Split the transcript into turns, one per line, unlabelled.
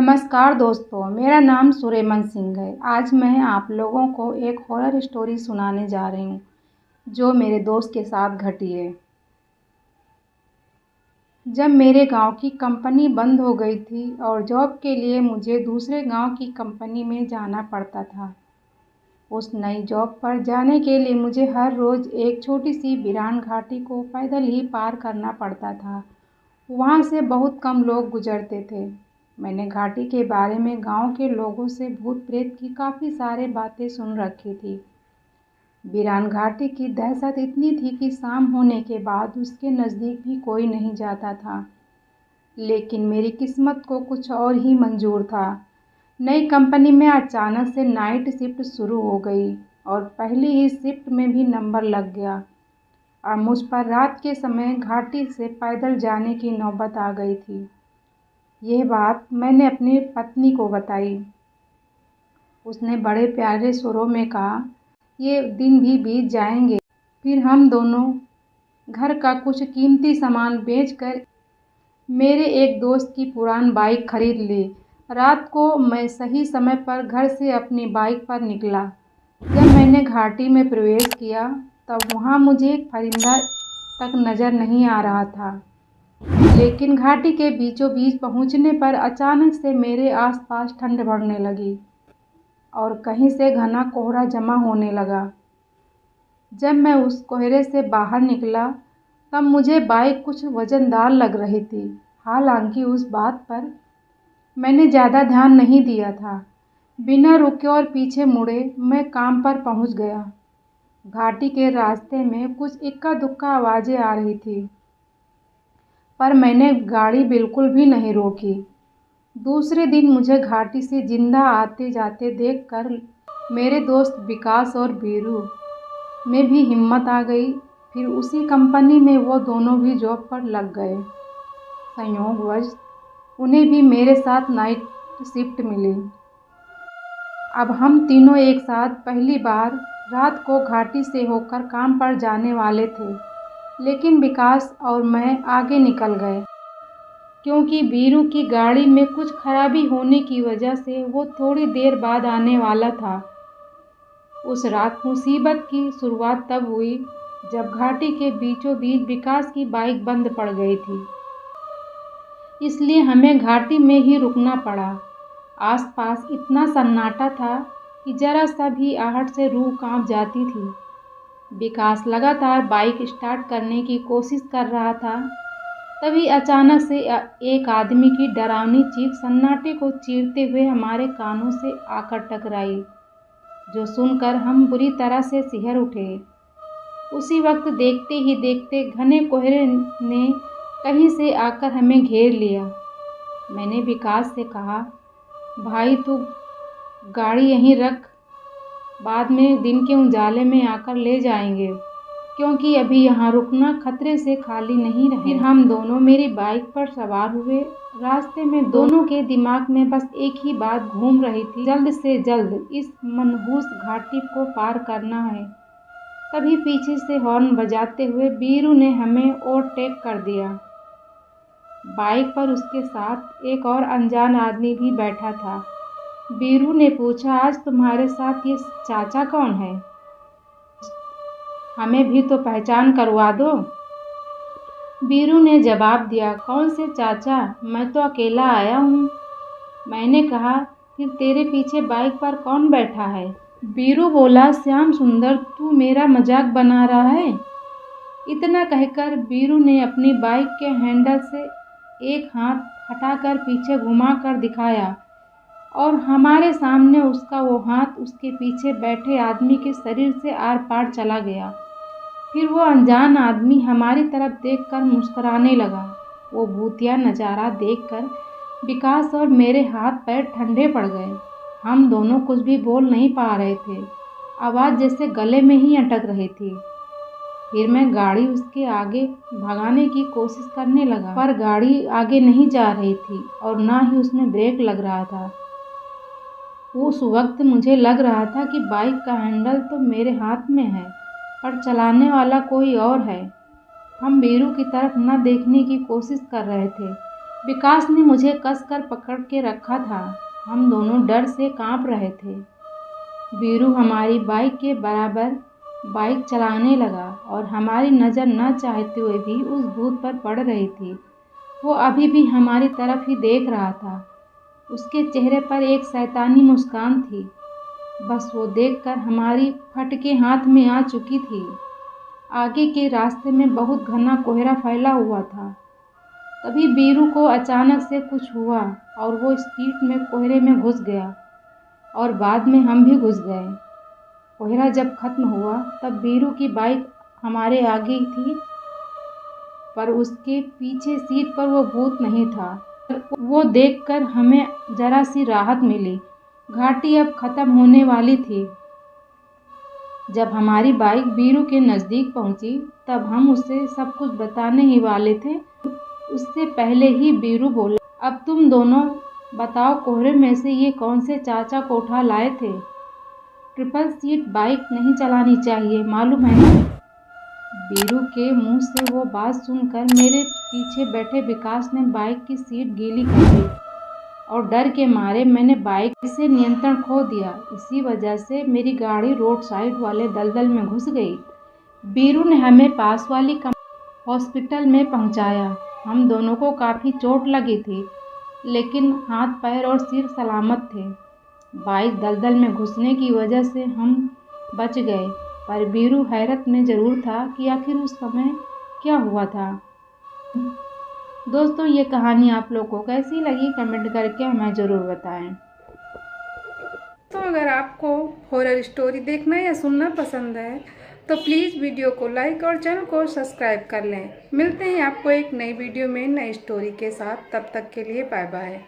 नमस्कार दोस्तों, मेरा नाम सुरेमन सिंह है। आज मैं आप लोगों को एक हॉरर स्टोरी सुनाने जा रही हूँ जो मेरे दोस्त के साथ घटी है। जब मेरे गांव की कंपनी बंद हो गई थी और जॉब के लिए मुझे दूसरे गांव की कंपनी में जाना पड़ता था। उस नई जॉब पर जाने के लिए मुझे हर रोज़ एक छोटी सी वीरान घाटी को पैदल ही पार करना पड़ता था। वहाँ से बहुत कम लोग गुजरते थे। मैंने घाटी के बारे में गांव के लोगों से भूत प्रेत की काफ़ी सारी बातें सुन रखी थी। वीरान घाटी की दहशत इतनी थी कि शाम होने के बाद उसके नज़दीक भी कोई नहीं जाता था। लेकिन मेरी किस्मत को कुछ और ही मंजूर था। नई कंपनी में अचानक से नाइट शिफ्ट शुरू हो गई और पहली ही शिफ्ट में भी नंबर लग गया। और मुझ पर रात के समय घाटी से पैदल जाने की नौबत आ गई थी। यह बात मैंने अपनी पत्नी को बताई। उसने बड़े प्यारे सुरों में कहा, ये दिन भी बीत जाएंगे, फिर हम दोनों घर का कुछ कीमती सामान बेचकर मेरे एक दोस्त की पुरानी बाइक खरीद ली। रात को मैं सही समय पर घर से अपनी बाइक पर निकला। जब मैंने घाटी में प्रवेश किया तब वहाँ मुझे एक परिंदा तक नज़र नहीं आ रहा था। लेकिन घाटी के बीचों बीच पहुंचने पर अचानक से मेरे आसपास ठंड बढ़ने लगी और कहीं से घना कोहरा जमा होने लगा। जब मैं उस कोहरे से बाहर निकला तब मुझे बाइक कुछ वजनदार लग रही थी। हालांकि उस बात पर मैंने ज़्यादा ध्यान नहीं दिया था। बिना रुके और पीछे मुड़े मैं काम पर पहुंच गया। घाटी के रास्ते में कुछ इक्का दुक्का आवाज़ें आ रही थी, पर मैंने गाड़ी बिल्कुल भी नहीं रोकी। दूसरे दिन मुझे घाटी से जिंदा आते जाते देखकर मेरे दोस्त विकास और बीरू में भी हिम्मत आ गई। फिर उसी कंपनी में वो दोनों भी जॉब पर लग गए। संयोगवश उन्हें भी मेरे साथ नाइट शिफ्ट मिली। अब हम तीनों एक साथ पहली बार रात को घाटी से होकर काम पर जाने वाले थे। लेकिन विकास और मैं आगे निकल गए क्योंकि बीरू की गाड़ी में कुछ खराबी होने की वजह से वो थोड़ी देर बाद आने वाला था। उस रात मुसीबत की शुरुआत तब हुई जब घाटी के बीचों बीच विकास की बाइक बंद पड़ गई थी। इसलिए हमें घाटी में ही रुकना पड़ा। आसपास इतना सन्नाटा था कि जरा सा भी आहट से रूह कांप जाती थी। विकास लगातार बाइक स्टार्ट करने की कोशिश कर रहा था। तभी अचानक से एक आदमी की डरावनी चीख सन्नाटे को चीरते हुए हमारे कानों से आकर टकराई, जो सुनकर हम बुरी तरह से सिहर उठे। उसी वक्त देखते ही देखते घने कोहरे ने कहीं से आकर हमें घेर लिया। मैंने विकास से कहा, भाई तू गाड़ी यहीं रख, बाद में दिन के उजाले में आकर ले जाएंगे, क्योंकि अभी यहाँ रुकना खतरे से खाली नहीं रहे। फिर हम दोनों मेरी बाइक पर सवार हुए। रास्ते में दोनों के दिमाग में बस एक ही बात घूम रही थी, जल्द से जल्द इस मनहूस घाटी को पार करना है। तभी पीछे से हॉर्न बजाते हुए बीरू ने हमें ओवरटेक कर दिया। बाइक पर उसके साथ एक और अनजान आदमी भी बैठा था। बीरू ने पूछा, आज तुम्हारे साथ ये चाचा कौन है? हमें भी तो पहचान करवा दो। बीरू ने जवाब दिया, कौन से चाचा, मैं तो अकेला आया हूँ। मैंने कहा, फिर तेरे पीछे बाइक पर कौन बैठा है? बीरू बोला, श्याम सुंदर, तू मेरा मजाक बना रहा है? इतना कहकर बीरू ने अपनी बाइक के हैंडल से एक हाथ हटाकर पीछे घुमाकर दिखाया और हमारे सामने उसका वो हाथ उसके पीछे बैठे आदमी के शरीर से आर पार चला गया। फिर वो अनजान आदमी हमारी तरफ देखकर मुस्कुराने लगा। वो भूतिया नज़ारा देखकर विकास और मेरे हाथ पैर ठंडे पड़ गए। हम दोनों कुछ भी बोल नहीं पा रहे थे। आवाज़ जैसे गले में ही अटक रही थी। फिर मैं गाड़ी उसके आगे भगाने की कोशिश करने लगा, पर गाड़ी आगे नहीं जा रही थी और ना ही उसमें ब्रेक लग रहा था। उस वक्त मुझे लग रहा था कि बाइक का हैंडल तो मेरे हाथ में है, पर चलाने वाला कोई और है। हम बीरू की तरफ न देखने की कोशिश कर रहे थे, विकास ने मुझे कसकर पकड़ के रखा था। हम दोनों डर से कांप रहे थे। वीरू हमारी बाइक के बराबर बाइक चलाने लगा और हमारी नज़र न चाहते हुए भी उस भूत पर पड़ रही थी। वो अभी भी हमारी तरफ ही देख रहा था। उसके चेहरे पर एक शैतानी मुस्कान थी। बस वो देखकर हमारी फटके हाथ में आ चुकी थी। आगे के रास्ते में बहुत घना कोहरा फैला हुआ था। तभी वीरू को अचानक से कुछ हुआ और वो स्पीड में कोहरे में घुस गया और बाद में हम भी घुस गए। कोहरा जब खत्म हुआ तब वीरू की बाइक हमारे आगे थी, पर उसके पीछे सीट पर वो भूत नहीं था। वो देखकर हमें जरा सी राहत मिली। घाटी अब खत्म होने वाली थी। जब हमारी बाइक वीरू के नज़दीक पहुंची तब हम उसे सब कुछ बताने ही वाले थे। उससे पहले ही वीरू बोला, अब तुम दोनों बताओ, कोहरे में से ये कौन से चाचा को उठा लाए थे? ट्रिपल सीट बाइक नहीं चलानी चाहिए, मालूम है ना? वीरू के मुंह से वो बात सुनकर मेरे पीछे बैठे विकास ने बाइक की सीट गीली कर दी और डर के मारे मैंने बाइक से नियंत्रण खो दिया। इसी वजह से मेरी गाड़ी रोड साइड वाले दलदल में घुस गई। वीरू ने हमें पास वाली हॉस्पिटल में पहुंचाया। हम दोनों को काफ़ी चोट लगी थी, लेकिन हाथ पैर और सिर सलामत थे। बाइक दलदल में घुसने की वजह से हम बच गए, पर वीरू हैरत में ज़रूर था कि आखिर उस समय क्या हुआ था। दोस्तों, ये कहानी आप लोगों को कैसी लगी कमेंट करके हमें ज़रूर बताएं।
तो अगर आपको हॉरर स्टोरी देखना या सुनना पसंद है तो प्लीज़ वीडियो को लाइक और चैनल को सब्सक्राइब कर लें। मिलते हैं आपको एक नई वीडियो में नई स्टोरी के साथ। तब तक के लिए बाय बाय।